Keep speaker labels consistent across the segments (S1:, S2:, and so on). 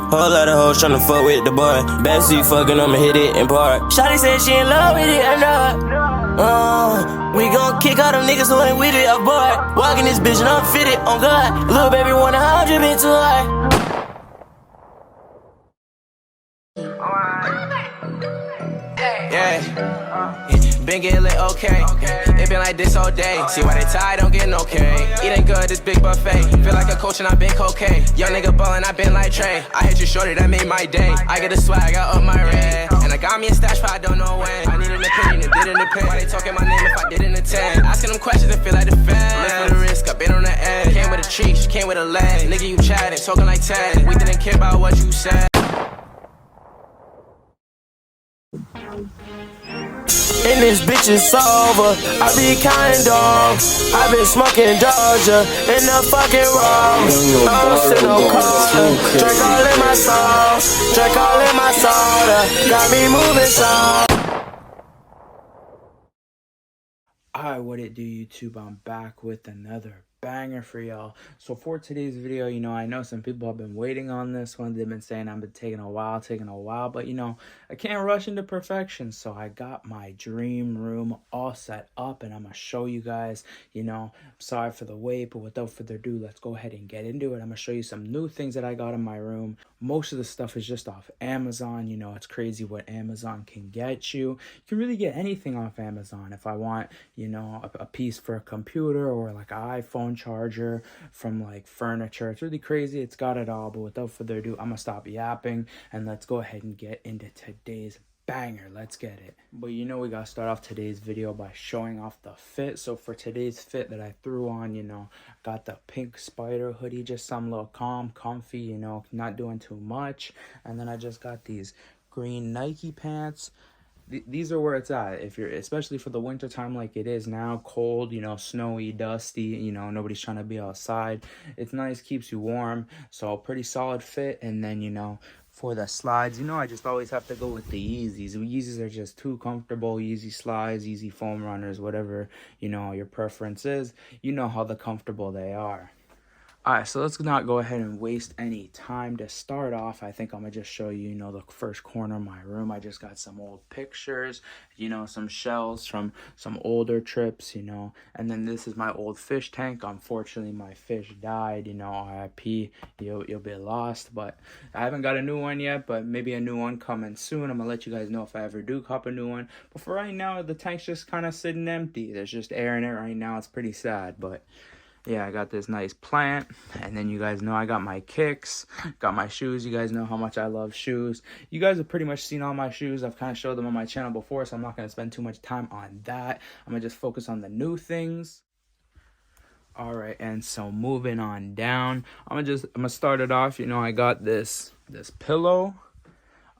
S1: Whole lot of hoes tryna fuck with the boy. Backseat fucking, I'ma hit it in part. Shawty said she in love with it, I know. We gon' kick all them niggas who ain't with it, a boy. Walking this bitch and I'm fitted on God. Little baby want 100, been too high. Yeah, been getting lit, okay. It been like this all day. See why they tired, don't get no K. Eating good, this big buffet. Feel like a coach and I been cocaine. Young nigga ballin', I been like Trey. I hit you shorty, that made my day. I get a swag, I up my rate. And I got me a stash, but I don't know when. I need an opinion, it didn't depend. Why they talking my name if I didn't attend? Asking them questions and feel like the fans. Live for the risk, I been on the edge. Came with a tree, she came with a leg. Nigga, you chatting, talking like Ted. We didn't care about what you said. And this bitch is sober, I be counting dogs. I been smoking Georgia in the fucking wrong. I don't sit no corner. Drink all in my sauce, drink all in my soda. Got me moving some.
S2: Alright, what it do, YouTube? I'm back with another banger for y'all. So for today's video, I know some people have been waiting on this one. They've been saying I've been taking a while, but I can't rush into perfection. So I got my dream room all set up and I'm gonna show you guys. I'm sorry for the wait, but without further ado, let's go ahead and get into it. I'm gonna show you some new things that I got in my room. Most of the stuff is just off Amazon. It's crazy what Amazon can get you. You can really get anything off Amazon. If I want, a piece for a computer or like an iPhone charger from like furniture, it's really crazy. It's got it all. But without further ado, I'm gonna stop yapping and let's go ahead and get into today's banger. Let's get it. But we gotta start off today's video by showing off the fit. So for today's fit that I threw on, got the pink spider hoodie, just some little comfy, not doing too much. And then I just got these green Nike pants. These are where it's at, if you're, especially for the winter time like it is now, cold, snowy, dusty, nobody's trying to be outside. It's nice, keeps you warm, so pretty solid fit. And then for the slides, I just always have to go with the Yeezys. The Yeezys are just too comfortable. Yeezy slides, Yeezy foam runners, whatever your preference is, how the comfortable they are. Alright, so let's not go ahead and waste any time. To start off, I think I'm going to just show you, the first corner of my room. I just got some old pictures, some shells from some older trips, and then this is my old fish tank. Unfortunately, my fish died, RIP, you'll be lost, but I haven't got a new one yet, but maybe a new one coming soon. I'm going to let you guys know if I ever do cop a new one. But for right now, the tank's just kind of sitting empty. There's just air in it right now. It's pretty sad, but yeah, I got this nice plant, and then you guys know I got my kicks, got my shoes. You guys know how much I love shoes. You guys have pretty much seen all my shoes. I've kind of showed them on my channel before, so I'm not going to spend too much time on that. I'm going to just focus on the new things. All right, and so moving on down, I'm gonna start it off. I got this pillow.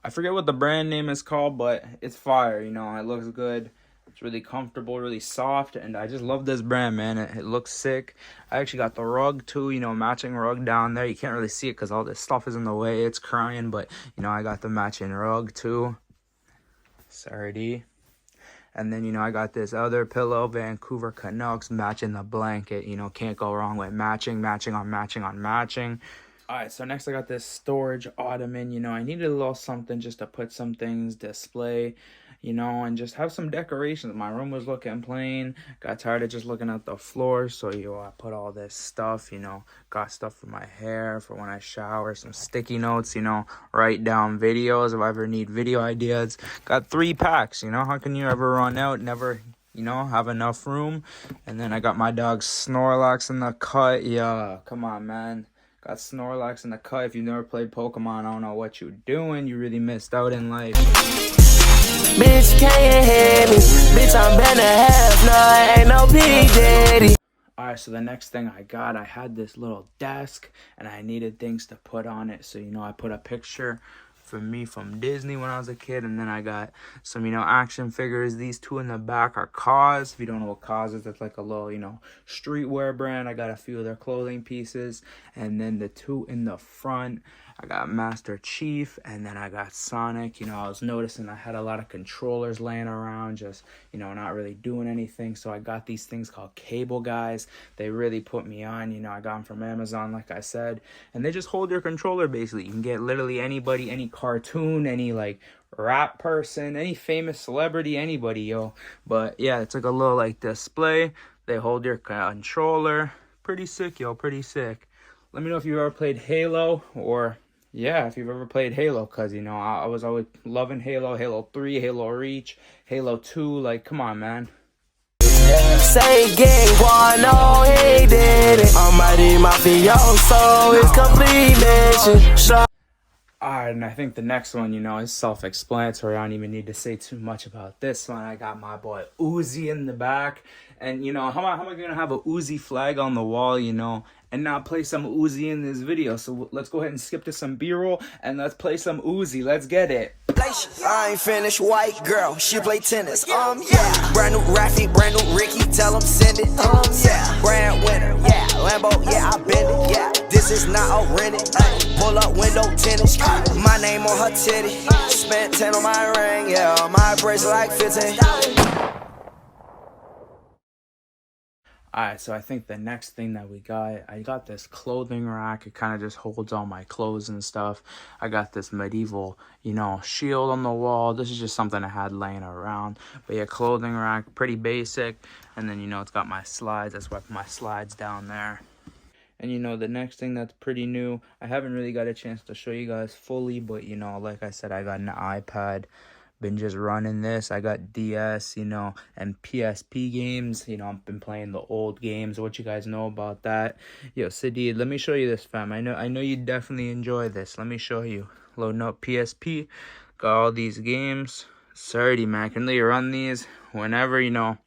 S2: I forget what the brand name is called, but it's fire. It looks good. It's really comfortable, really soft, and I just love this brand, man. It looks sick. I actually got the rug too, matching rug down there. You can't really see it because all this stuff is in the way. It's crying, but I got the matching rug too. Sorry. And then I got this other pillow, Vancouver Canucks, matching the blanket. Can't go wrong with matching on matching. Alright, so next I got this storage ottoman. I needed a little something just to put some things, display, and just have some decorations. My room was looking plain. Got tired of just looking at the floor, so I put all this stuff, got stuff for my hair, for when I shower, some sticky notes, write down videos if I ever need video ideas. Got 3 packs, how can you ever run out, never have enough room? And then I got my dog Snorlax in the cut. Yeah, come on, man. Got Snorlax in the cut. If you've never played Pokemon, I don't know what you're doing. You really missed out in life.
S1: Bitch, can't hear me. Bitch, I'm better half. No, I ain't no P. Daddy.
S2: Alright, so the next thing I had this little desk, and I needed things to put on it. So, I put a picture for me from Disney when I was a kid, and then I got some action figures. These 2 in the back are Cause. If you don't know what Cause is, it's like a little streetwear brand. I got a few of their clothing pieces, and then the 2 in the front I got Master Chief, and then I got Sonic. You know, I was noticing I had a lot of controllers laying around, just, you know, not really doing anything. So I got these things called cable guys. They really put me on. You know, I got them from Amazon, like I said, and they just hold your controller basically. You can get literally anybody, any cartoon, any like rap person, any famous celebrity, anybody, yo. But yeah, it's like a little like display. They hold your controller. Pretty sick, yo, pretty sick. Let me know if you've ever played Halo, or yeah, if you've ever played Halo, because, you know, I was always loving Halo, Halo 3, Halo Reach, Halo 2, like, come on, man.
S3: Say gang, boy, no, he did it. Almighty mafioso, it's complete mission.
S2: Alright, and I think the next one, you know, is self-explanatory. I don't even need to say too much about this one. I got my boy Uzi in the back. And, you know, how am I going to have a Uzi flag on the wall, you know, and not play some Uzi in this video? So let's go ahead and skip to some B-roll, and let's play some Uzi. Let's get it.
S3: I ain't finished, white girl, she play tennis, yeah. Brand new Raffy, brand new Ricky, tell him send it, yeah. Brand winner, yeah. Lambo, yeah, I bend it, yeah. This is not a rented, pull up window tennis. My name on her titty, spent 10 on my ring, yeah. My bracelet like 15.
S2: Alright, so I think the next thing that I got this clothing rack. It kind of just holds all my clothes and stuff. I got this medieval, you know, shield on the wall. This is just something I had laying around. But yeah, clothing rack, pretty basic. And then, you know, it's got my slides. That's why my slides down there. And, you know, the next thing that's pretty new, I haven't really got a chance to show you guys fully, but, you know, like I said, I got an iPad. Been just running this. I got DS, you know, and PSP games. You know, I've been playing the old games. What you guys know about that? Yo, Sadid, let me show you this, fam. I know you definitely enjoy this. Let me show you. Loading up PSP. Got all these games. 30, man. I can let you run these whenever, you know.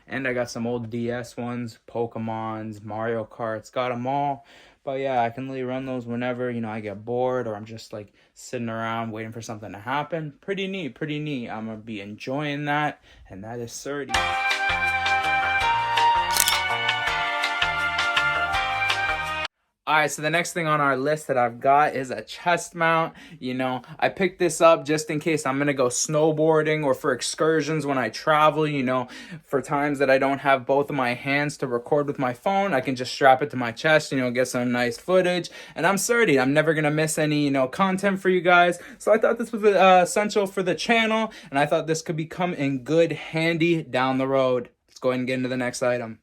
S2: And I got some old DS ones, Pokemons, Mario Karts. Got them all. But yeah, I can really run those whenever, you know, I get bored, or I'm just like sitting around waiting for something to happen. Pretty neat, pretty neat. I'm going to be enjoying that. And that is 30. Alright, so the next thing on our list that I've got is a chest mount. You know, I picked this up just in case I'm going to go snowboarding, or for excursions when I travel, you know, for times that I don't have both of my hands to record with my phone. I can just strap it to my chest, you know, get some nice footage. And I'm certain I'm never going to miss any, you know, content for you guys. So I thought this was essential for the channel, and I thought this could become in good handy down the road. Let's go ahead and get into the next item.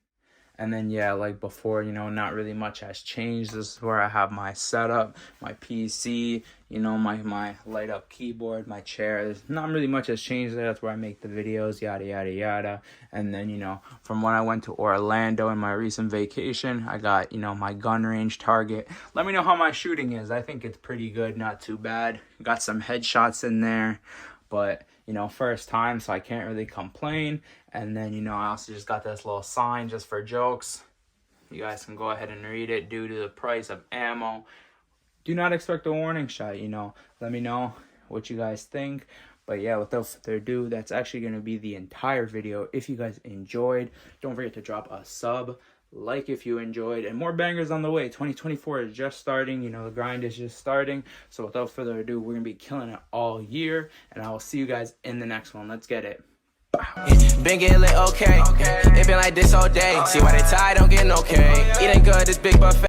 S2: And then, yeah, like before, you know, not really much has changed. This is where I have my setup, my PC, you know, my light up keyboard, my chair. There's not really much has changed there. That's where I make the videos, yada, yada, yada. And then, you know, from when I went to Orlando in my recent vacation, I got, you know, my gun range target. Let me know how my shooting is. I think it's pretty good, not too bad. Got some headshots in there, but, you know, first time, so I can't really complain. And then, you know, I also just got this little sign just for jokes. You guys can go ahead and read it. Due to the price of ammo, do not expect a warning shot, you know. Let me know what you guys think. But yeah, without further ado, that's actually going to be the entire video. If you guys enjoyed, don't forget to drop a sub. Like if you enjoyed, and more bangers on the way. 2024 is just starting, you know, the grind is just starting. So without further ado, we're gonna be killing it all year, and I will see you guys in the next one. Let's get it.
S1: Been getting lit, okay. It been like this all day. See why they tired, don't get no okay. Eating good, this big buffet.